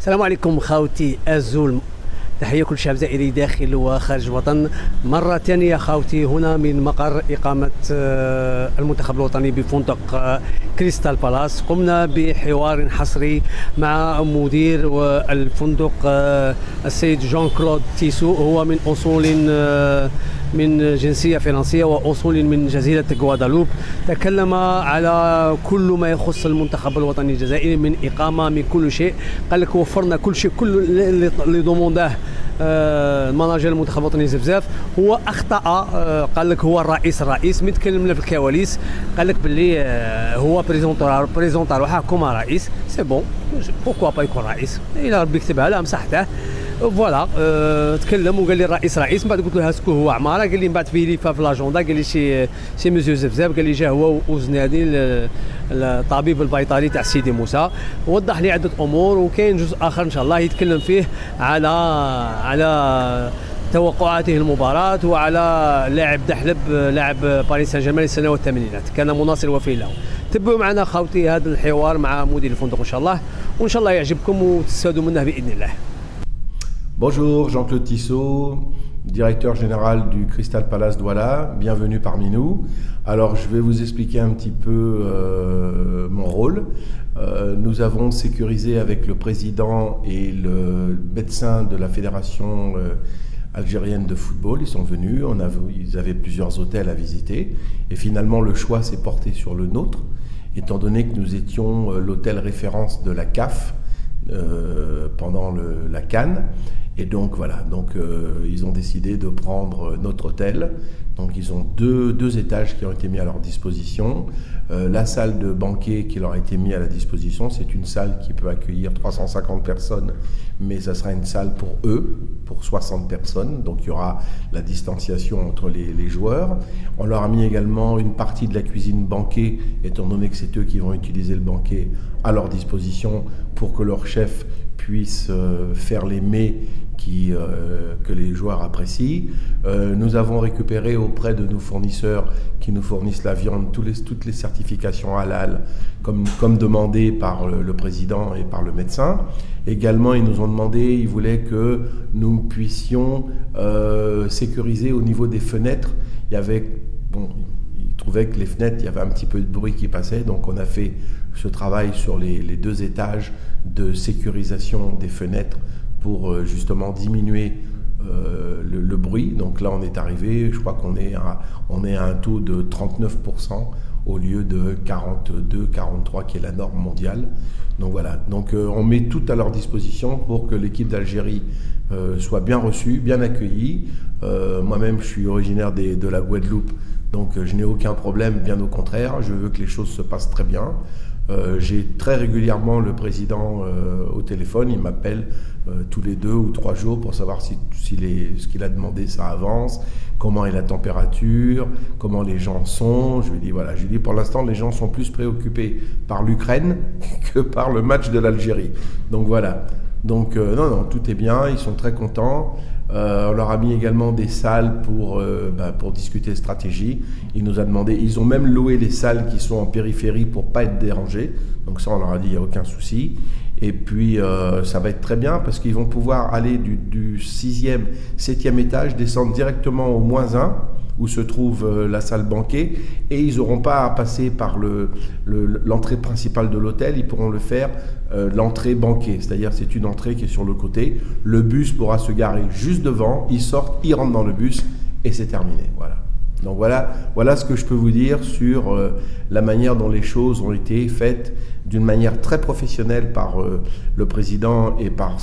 السلام عليكم خاوتي الزول. تحية كل شعب جزائري داخل وخارج الوطن. مرة ثانية خاوتي هنا من مقر إقامة المنتخب الوطني بفندق كريستال بالاس. قمنا بحوار حصري مع مدير الفندق السيد جون كلود تيسو. هو من أصول من جنسية فرنسية وأصول من جزيرة غوادالوب. تكلم على كل ما يخص المنتخب الوطني الجزائري من إقامة من كل شيء. قال لك وفرنا كل شيء، كل اللي دومونداه المناجر المنتخب الوطني بزاف. هو اخطا، قال لك هو الرئيس متكلم لنا في الكواليس. قال لك باللي هو بريزونطا روحه كوما رئيس. سي بون، بوكوا با يكون رئيس، الى ربي كتبها له مسحته. فوالا تكلم وقال لي الرئيس رئيس. من بعد قلت له هاسكو هو عماره. قال لي من بعد فيه لي في لاجوندا، قال لي شي مزيو زبزاب. قال لي جا هو وزنادي الطبيب البيطري تاع سيدي موسى. وضح لي عده امور، وكاين جزء اخر ان شاء الله يتكلم فيه على توقعاته المباراة وعلى لاعب دحلب، لاعب باريس سان جيرمان السنة والثمانينات، كان مناصر وفي له. تبعوا معنا خاوتي هذا الحوار مع مدير الفندق ان شاء الله، وان شاء الله يعجبكم وتستفادوا منه باذن الله. Bonjour, Jean-Claude Tissot, directeur général du Crystal Palace Douala, bienvenue parmi nous. Alors je vais vous expliquer un petit peu mon rôle. Nous avons sécurisé avec le président et le médecin de la fédération algérienne de football, ils sont venus, ils avaient plusieurs hôtels à visiter et finalement le choix s'est porté sur le nôtre, étant donné que nous étions l'hôtel référence de la CAF pendant la CAN. Et donc voilà, ils ont décidé de prendre notre hôtel. Donc ils ont deux étages qui ont été mis à leur disposition. La salle de banquet qui leur a été mise à la disposition, c'est une salle qui peut accueillir 350 personnes, mais ça sera une salle pour eux, pour 60 personnes. Donc il y aura la distanciation entre les joueurs. On leur a mis également une partie de la cuisine banquet, étant donné que c'est eux qui vont utiliser le banquet, à leur disposition pour que leur chef puisse faire les mets que les joueurs apprécient. Nous avons récupéré auprès de nos fournisseurs qui nous fournissent la viande toutes les certifications halal comme demandé par le président et par le médecin. Également, ils nous ont demandé, ils voulaient que nous puissions sécuriser au niveau des fenêtres. Ils trouvaient que les fenêtres, il y avait un petit peu de bruit qui passait, donc on a fait ce travail sur les 2 étages de sécurisation des fenêtres pour justement diminuer le bruit. Donc là on est arrivé, je crois qu'on est à un taux de 39% au lieu de 42-43 qui est la norme mondiale. Donc voilà, on met tout à leur disposition pour que l'équipe d'Algérie soit bien reçue, bien accueillie. Moi-même je suis originaire de la Guadeloupe, donc je n'ai aucun problème, bien au contraire, je veux que les choses se passent très bien. J'ai très régulièrement le président au téléphone, il m'appelle tous les 2 ou 3 jours pour savoir si ce qu'il a demandé ça avance, comment est la température, comment les gens sont. Je lui dis pour l'instant les gens sont plus préoccupés par l'Ukraine que par le match de l'Algérie. Donc voilà, non, tout est bien, ils sont très contents. On leur a mis également des salles pour discuter stratégie. Ils ont même loué les salles qui sont en périphérie pour pas être dérangés. Donc ça, on leur a dit, il n'y a aucun souci. Et puis, ça va être très bien parce qu'ils vont pouvoir aller du 6e, 7e étage, descendre directement au -1, où se trouve la salle banquet, et ils n'auront pas à passer par l'entrée principale de l'hôtel, ils pourront le faire l'entrée banquet, c'est-à-dire c'est une entrée qui est sur le côté, le bus pourra se garer juste devant, ils sortent, ils rentrent dans le bus et c'est terminé, voilà. Donc voilà ce que je peux vous dire sur la manière dont les choses ont été faites d'une manière très professionnelle par le président et par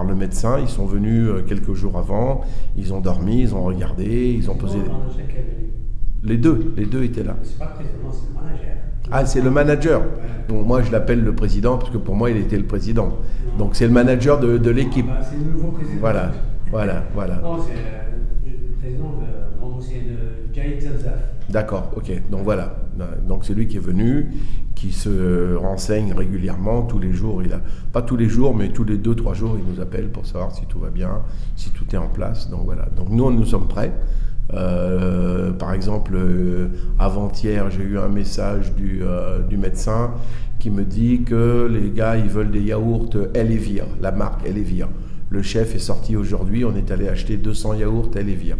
le médecin. Ils sont venus quelques jours avant, ils ont dormi, ils ont regardé, ils ont posé... Les deux étaient là. C'est pas le président, c'est le manager. Ah, c'est le manager. Donc moi je l'appelle le président parce que pour moi il était le président. Donc c'est le manager de l'équipe. C'est le nouveau président. Voilà. Non, c'est le président c'est de Jaïd Zafzaf. D'accord, ok. Donc voilà. Donc c'est lui qui est venu, qui se renseigne régulièrement tous les jours. Pas tous les jours, mais tous les 2-3 jours, il nous appelle pour savoir si tout va bien, si tout est en place. Donc voilà. Donc nous sommes prêts. Par exemple, avant-hier, j'ai eu un message du médecin qui me dit que les gars, ils veulent des yaourts Elevir, la marque Elevir. Le chef est sorti aujourd'hui, on est allé acheter 200 yaourts Elevir.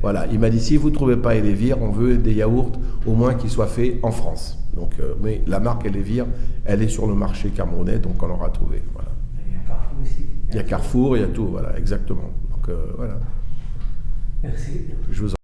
Voilà, il m'a dit, si vous ne trouvez pas Elevir, on veut des yaourts au moins qui soient faits en France. Donc, mais la marque Elevir, elle est sur le marché camerounais, donc on l'aura trouvé. Voilà. Il y a Carrefour aussi. Il y a Carrefour, il y a tout, voilà, exactement. Donc voilà. Merci. Je vous en